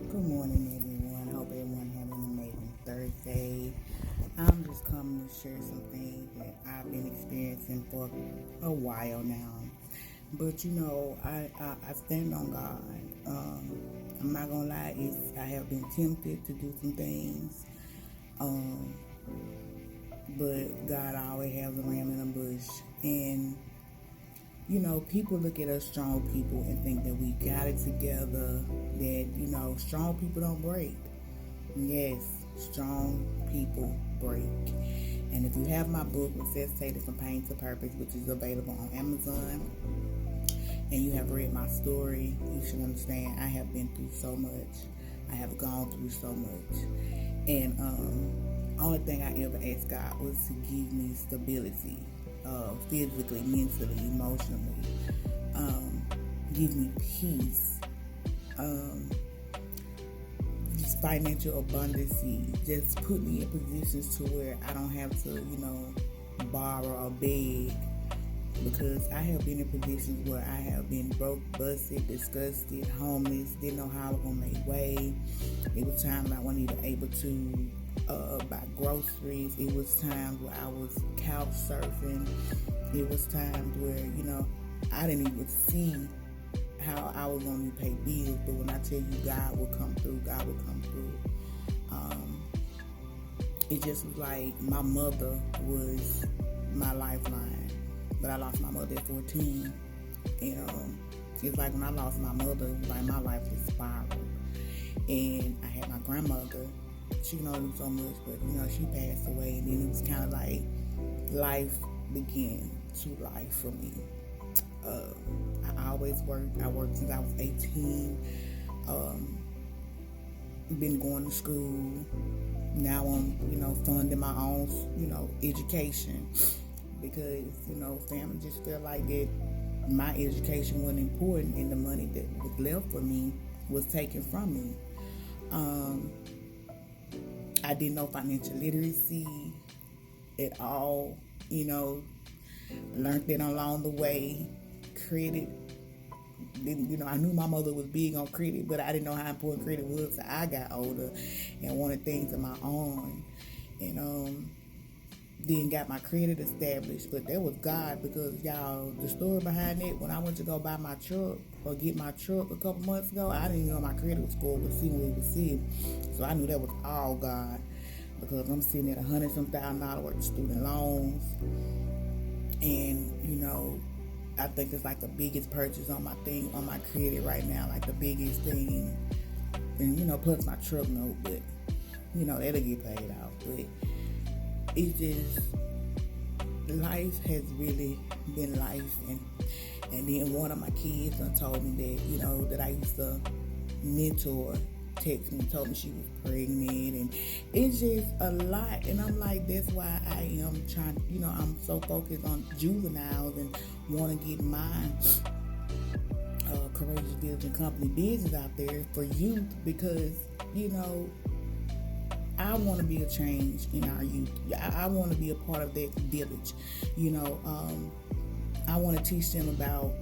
Good morning, everyone. Hope everyone had an amazing Thursday. I'm just coming to share some things that I've been experiencing for a while now. But I stand on God. I'm not gonna lie, I have been tempted to do some things, um, but God always has a ram in a bush. And people look at us strong people and think that we got it together. That strong people don't break. Yes, strong people break. And if you have my book, Necessitated from Pain to Purpose, which is available on Amazon, and you have read my story, you should understand I have been through so much. I have gone through so much. And only thing I ever asked God was to give me stability, physically, mentally, emotionally. Give me peace. Just financial abundance. Just put me in positions to where I don't have to, borrow or beg. Because I have been in positions where I have been broke, busted, disgusted, homeless, didn't know how I was going to make way. It was times I wasn't even able to buy groceries. It was times where I was couch surfing. It was times where, I didn't even see how I was going to pay bills. But when I tell you God will come through, God will come through. It just was like my mother was my lifeline. But I lost my mother at 14. And it's like when I lost my mother, like my life just spiraled. And I had my grandmother. She could only do so much, but she passed away. And then it was kind of like life began to life for me. I always worked. I worked since I was 18. Been going to school. Now I'm, funding my own, education. Because, family just felt like that my education wasn't important and the money that was left for me was taken from me. I didn't know financial literacy at all, learned that along the way. Credit, I knew my mother was big on credit, but I didn't know how important credit was. So I got older and wanted things of my own. And, then got my credit established, but that was God, because y'all, the story behind it, when I went to go buy my truck or get my truck a couple months ago, I didn't know my credit score was sitting where it was sitting. So I knew that was all God, because I'm sitting at $100,000 worth of student loans, and I think it's like the biggest purchase on my credit right now, like the biggest thing, and plus my truck note, but that'll get paid out. But it's just, life has really been life. And then one of my kids told me that, that I used to mentor, text me, told me she was pregnant, and it's just a lot. And I'm like, that's why I am trying, I'm so focused on juveniles and want to get my Courageous Village and Company business out there for youth, because, I want to be a change in our youth. I want to be a part of that village. I want to teach them about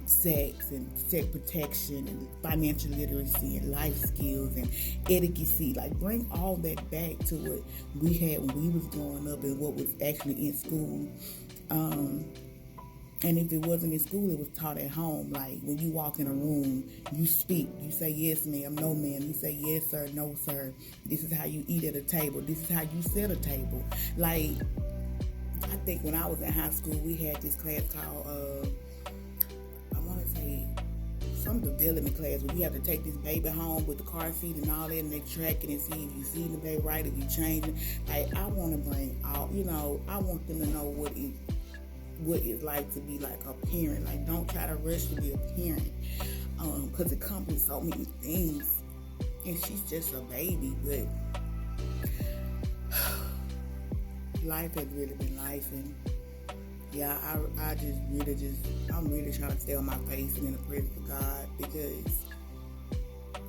sex and sex protection and financial literacy and life skills and etiquette. Like, bring all that back to what we had when we was growing up and what was actually in school. And if it wasn't in school, it was taught at home. Like, when you walk in a room, you speak. You say, yes, ma'am, no, ma'am. You say, yes, sir, no, sir. This is how you eat at a table. This is how you set a table. Like, I think when I was in high school, we had this class called, I want to say, some development class where you have to take this baby home with the car seat and all that, and they track it and see if you feeding the baby right, if you changing. Like, I want to bring all, I want them to know what it's like to be like a parent. Like, don't try to rush to be a parent, because it comes with so many things, and she's just a baby. But life has really been life, and yeah, I'm really trying to stay on my face and in the presence of God, because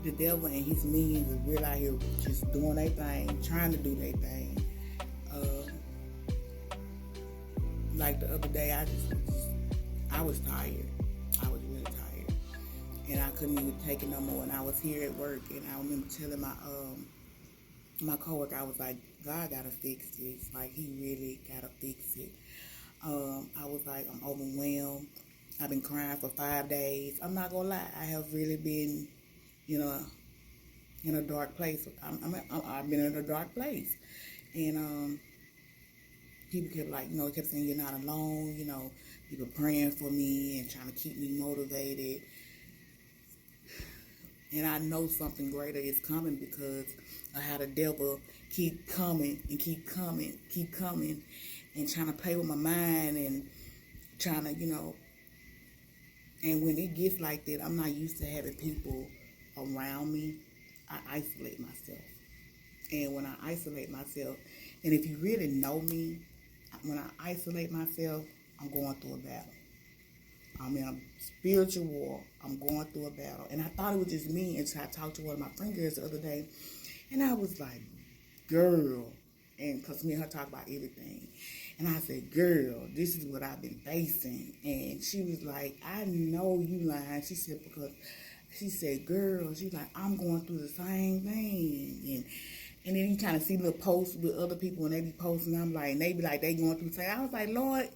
the devil and his minions are really out here just doing their thing, trying to do their thing. Like the other day, I was tired. I was really tired. And I couldn't even take it no more. And I was here at work, and I remember telling my coworker, I was like, God gotta fix this. Like, He really gotta fix it. I was like, I'm overwhelmed. I've been crying for 5 days. I'm not gonna lie, I have really been, in a dark place. I've been in a dark place, and people kept kept saying you're not alone. People praying for me and trying to keep me motivated. And I know something greater is coming because I had the devil keep coming and keep coming, and trying to play with my mind and trying to, and when it gets like that, I'm not used to having people around me. I isolate myself. And when I isolate myself, and if you really know me, when I isolate myself, I'm going through a battle. I'm in a spiritual war. I'm going through a battle. And I thought it was just me until I talked to one of my friend girls the other day. And I was like, girl. And because me and her talk about everything. And I said, girl, this is what I've been facing. And she was like, I know you lying. She said, because she said, girl, she's like, I'm going through the same thing. And then you kind of see little posts with other people and they be posting. I'm like, and they be like, they going through the same. I was like, Lord,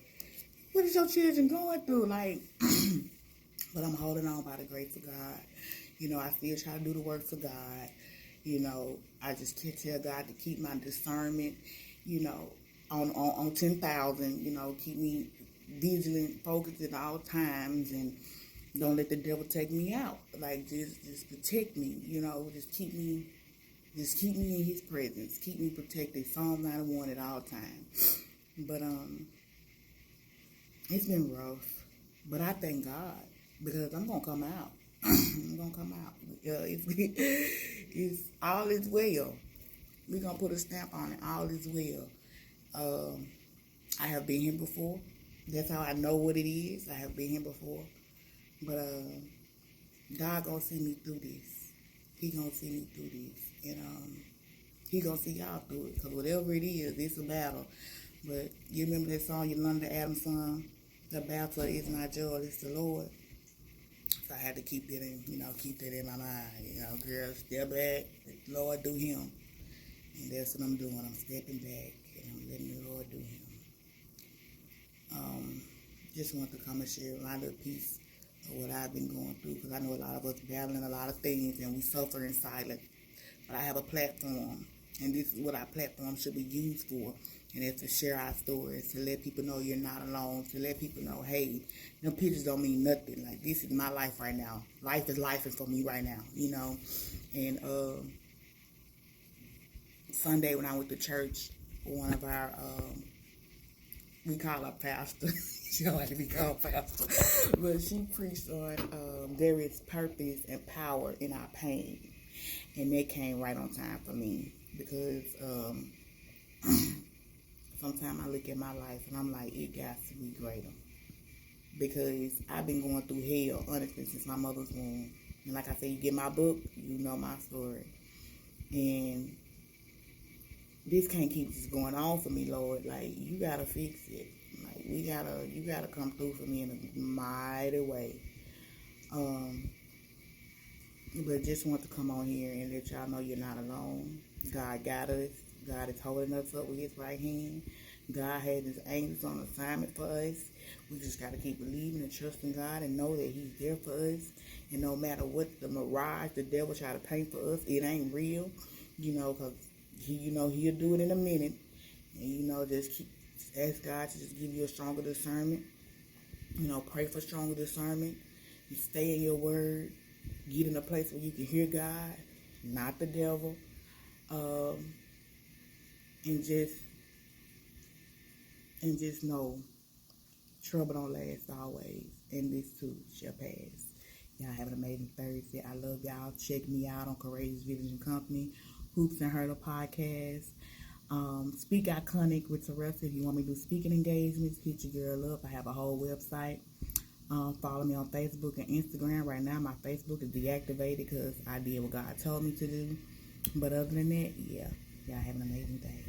what is your children going through? Like, but I'm holding on by the grace of God. I still try to do the works of God. I just can't tell God to keep my discernment, on 10,000, keep me vigilant, focused at all times, and don't let the devil take me out. Like, just protect me, just keep me in His presence, keep me protected. Psalm 91 at all times. But it's been rough, but I thank God because I'm gonna come out. I'm gonna come out. It's all is well. We're gonna put a stamp on it. All is well. I have been here before. That's how I know what it is. I have been here before, but God gonna see me through this. He gonna see me through this, and He gonna see y'all through it. Cause whatever it is, it's a battle. But you remember that song Yolanda Adams sung? The battle is not yours, it's the Lord. So I had to keep that in my mind. Girl, step back, Lord do Him. And that's what I'm doing. I'm stepping back and I'm letting the Lord do Him. Just want to come and share my little piece of what I've been going through, because I know a lot of us battling a lot of things and we suffer in silence. But I have a platform, and this is what our platform should be used for. And it's to share our stories, to let people know you're not alone, to let people know, hey, them pictures don't mean nothing. Like, this is my life right now. Life is life for me right now, And Sunday when I went to church, one of our, we call her pastor. She don't like to be called pastor. But she preached on there is purpose and power in our pain. And that came right on time for me because sometimes I look at my life and I'm like, it got to be greater. Because I've been going through hell, honestly, since my mother's womb. And like I said, you get my book, you know my story. And this can't keep just going on for me, Lord. Like, you got to fix it. Like, you got to come through for me in a mighty way. But just want to come on here and let y'all know you're not alone. God got us. God is holding us up with His right hand. God has His angels on assignment for us. We just got to keep believing and trusting God and know that He's there for us. And no matter what the mirage the devil try to paint for us, it ain't real. Because He'll do it in a minute. And, just ask God to just give you a stronger discernment. Pray for stronger discernment. You stay in your word. Get in a place where you can hear God, not the devil. And just know trouble don't last always, and this too shall pass. Y'all have an amazing Thursday. I love y'all. Check me out on Courageous Vision Company, Hoops and Hurdle Podcast. Speak Iconic with Teresa. If you want me to do speaking engagements, hit your girl up. I have a whole website. Follow me on Facebook and Instagram. Right now, my Facebook is deactivated because I did what God told me to do. But other than that, yeah, y'all have an amazing day.